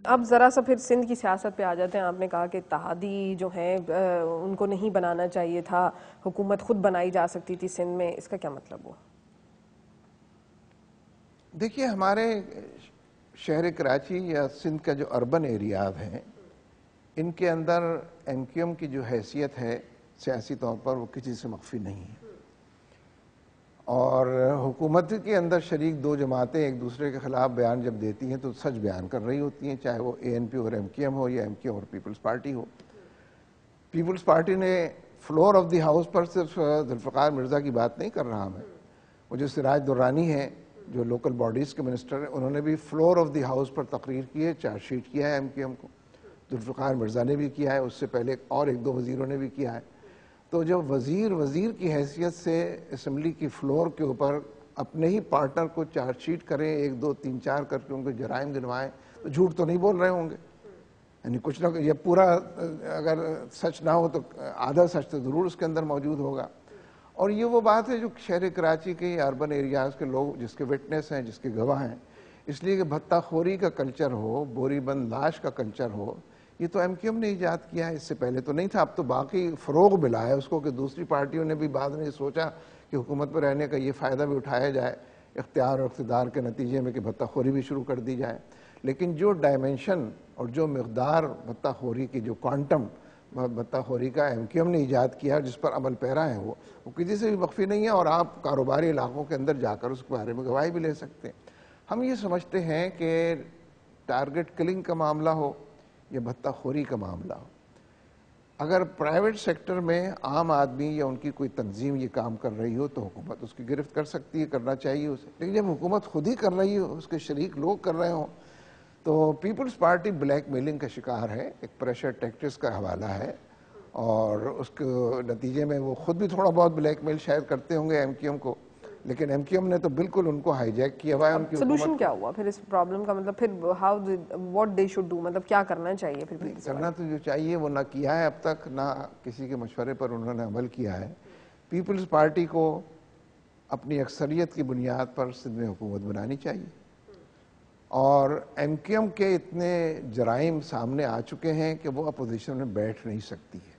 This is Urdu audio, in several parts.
اب ذرا سا پھر سندھ کی سیاست پہ آ جاتے ہیں. آپ نے کہا کہ اتحادی جو ہیں ان کو نہیں بنانا چاہیے تھا, حکومت خود بنائی جا سکتی تھی سندھ میں, اس کا کیا مطلب ہوا؟ دیکھیے ہمارے شہر کراچی یا سندھ کا جو اربن ایریاز ہیں ان کے اندر ایم کیو ایم کی جو حیثیت ہے سیاسی طور پر وہ کسی سے مخفی نہیں ہے, اور حکومت کے اندر شریک دو جماعتیں ایک دوسرے کے خلاف بیان جب دیتی ہیں تو سچ بیان کر رہی ہوتی ہیں, چاہے وہ اے این پی اور ایم کیو ایم ہو یا ایم کیو ایم اور پیپلز پارٹی ہو. پیپلز پارٹی نے فلور آف دی ہاؤس پر صرف ذوالفقار مرزا کی بات نہیں کر رہا میں, وہ جو سراج درانی ہیں جو لوکل باڈیز کے منسٹر ہیں انہوں نے بھی فلور آف دی ہاؤس پر تقریر کی ہے, چارج شیٹ کیا ہے ایم کیو ایم کو. ذوالفقار مرزا نے بھی کیا ہے, اس سے پہلے اور ایک دو وزیروں نے بھی کیا ہے. تو جب وزیر کی حیثیت سے اسمبلی کی فلور کے اوپر اپنے ہی پارٹنر کو چارج شیٹ کریں, 1 2 3 4 کر کے ان کو جرائم گنوائیں, تو جھوٹ تو نہیں بول رہے ہوں گے. یعنی کچھ نہ یہ پورا اگر سچ نہ ہو تو آدھا سچ تو ضرور اس کے اندر موجود ہوگا. اور یہ وہ بات ہے جو شہر کراچی کے اربن ایریاز کے لوگ جس کے وٹنس ہیں, جس کے گواہ ہیں. اس لیے کہ بھتہ خوری کا کلچر ہو, بوری بند لاش کا کلچر ہو, یہ تو ایم کیو ایم نے ایجاد کیا ہے, اس سے پہلے تو نہیں تھا. اب تو باقی فروغ ملا ہے اس کو کہ دوسری پارٹیوں نے بھی بعد میں سوچا کہ حکومت پر رہنے کا یہ فائدہ بھی اٹھایا جائے اختیار اور اقتدار کے نتیجے میں کہ بھتہ خوری بھی شروع کر دی جائے. لیکن جو ڈائمنشن اور جو مقدار بھتہ خوری کی, جو کوانٹم بھتہ خوری کا ایم کیو ایم نے ایجاد کیا جس پر عمل پیرا ہیں وہ کسی سے بھی مخفی نہیں ہے, اور آپ کاروباری علاقوں کے اندر جا کر اس کے بارے میں گواہی بھی لے سکتے ہیں. ہم یہ سمجھتے ہیں کہ ٹارگٹ کلنگ کا معاملہ ہو یا بھتہ خوری کا معاملہ ہو, اگر پرائیویٹ سیکٹر میں عام آدمی یا ان کی کوئی تنظیم یہ کام کر رہی ہو تو حکومت اس کی گرفت کر سکتی ہے, کرنا چاہیے اسے. لیکن جب حکومت خود ہی کر رہی ہو, اس کے شریک لوگ کر رہے ہوں, تو پیپلز پارٹی بلیک میلنگ کا شکار ہے, ایک پریشر ٹیکٹکس کا حوالہ ہے, اور اس کے نتیجے میں وہ خود بھی تھوڑا بہت بلیک میل شاید کرتے ہوں گے ایم کیو ایم کو, لیکن ایم کیو ایم نے تو بالکل ان کو ہائی جیک کیا ہوا ہے. ان کی سولوشن کیا ہوا پھر اس پرابلم کا, مطلب پھر how what they should do, مطلب کیا کرنا چاہیے پھر؟ کرنا تو جو چاہیے وہ نہ کیا ہے اب تک, نہ کسی کے مشورے پر انہوں نے عمل کیا ہے. پیپلز پارٹی کو اپنی اکثریت کی بنیاد پر سندھ میں حکومت بنانی چاہیے, اور ایم کیو ایم کے اتنے جرائم سامنے آ چکے ہیں کہ وہ اپوزیشن میں بیٹھ نہیں سکتی ہے,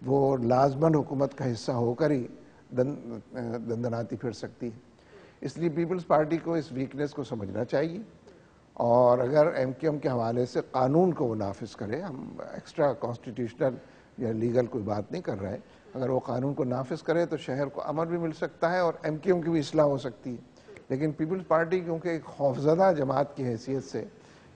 وہ لازماً حکومت کا حصہ ہو کر ہی دندناتی پھر سکتی ہے. اس لیے پیپلز پارٹی کو اس ویکنس کو سمجھنا چاہیے, اور اگر ایم کیو ایم کے حوالے سے قانون کو وہ نافذ کرے, ہم ایکسٹرا کانسٹیٹیوشنل یا لیگل کوئی بات نہیں کر رہے, اگر وہ قانون کو نافذ کرے تو شہر کو امن بھی مل سکتا ہے اور ایم کیو ایم کی بھی اصلاح ہو سکتی ہے. لیکن پیپلز پارٹی کیونکہ ایک خوفزدہ جماعت کی حیثیت سے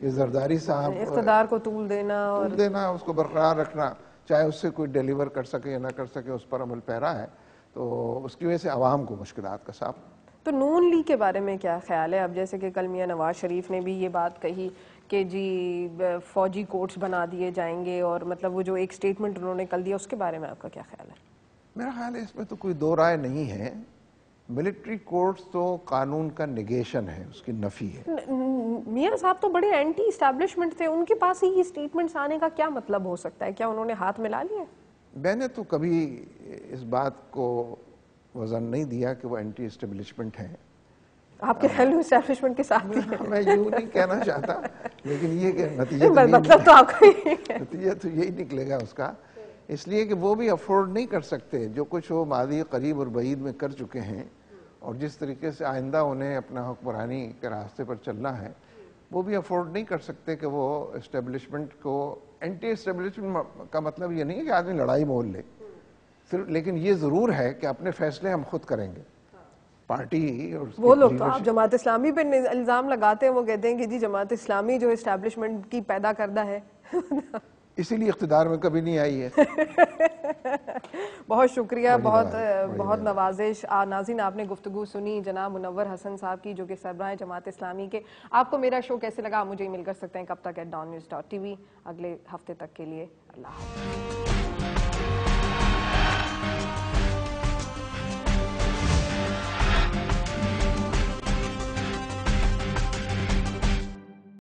یہ زرداری صاحب اقتدار کو طول دینا اس کو برقرار رکھنا, چاہے اس سے کوئی ڈیلیور کر سکے یا نہ کر سکے, اس پر عمل پیرا ہے, تو اس کی وجہ سے عوام کو مشکلات کا سامنا. تو نون لیگ کے بارے میں کیا خیال ہے؟ اب جیسے کہ کل میاں نواز شریف نے بھی یہ بات کہی کہ جی فوجی کورٹس بنا دیے جائیں گے, اور مطلب وہ جو ایک سٹیٹمنٹ انہوں نے کل دیا اس کے بارے میں آپ کا کیا خیال ہے؟ میرا خیال ہے اس میں تو کوئی دو رائے نہیں ہے. ملٹری کورٹس تو قانون کا نیگیشن ہے, اس کی نفی ہے. میاں صاحب تو بڑے اینٹی اسٹیبلشمنٹ تھے, ان کے پاس ہی یہ سٹیٹمنٹس آنے کا کیا مطلب ہو سکتا ہے؟ کیا انہوں نے ہاتھ ملا لیا؟ میں نے تو کبھی اس بات کو وزن نہیں دیا کہ وہ اینٹی اسٹیبلشمنٹ ہیں. آپ کے خیال میں اسٹیبلشمنٹ کے ساتھ ہی ہیں؟ میں یوں نہیں کہنا چاہتا, لیکن یہ کہ نتیجہ تو یہی نکلے گا اس کا, اس لیے کہ وہ بھی افورڈ نہیں کر سکتے جو کچھ وہ ماضی قریب اور بعید میں کر چکے ہیں, اور جس طریقے سے آئندہ انہیں اپنا حکمرانی کے راستے پر چلنا ہے, وہ بھی افورڈ نہیں کر سکتے کہ وہ اسٹیبلشمنٹ کو. اینٹی اسٹیبلشمنٹ کا مطلب یہ نہیں ہے کہ آدمی لڑائی مول لے, لیکن یہ ضرور ہے کہ اپنے فیصلے ہم خود کریں گے. پارٹی وہ لوگ تو آپ جماعت اسلامی پہ الزام لگاتے ہیں, وہ کہتے ہیں کہ جی جماعت اسلامی جو اسٹیبلشمنٹ کی پیدا کردہ ہے, اسی لیے اقتدار میں کبھی نہیں آئی ہے. بہت شکریہ, بہت نوازش. ناظرین آپ نے گفتگو سنی جناب منور حسن صاحب کی, جو کہ سربراہ جماعت اسلامی کے. آپ کو میرا شو کیسے لگا؟ مجھے ای میل کر سکتے ہیں کب تک @dawnnews.tv. اگلے ہفتے تک کے لیے اللہ حافظ.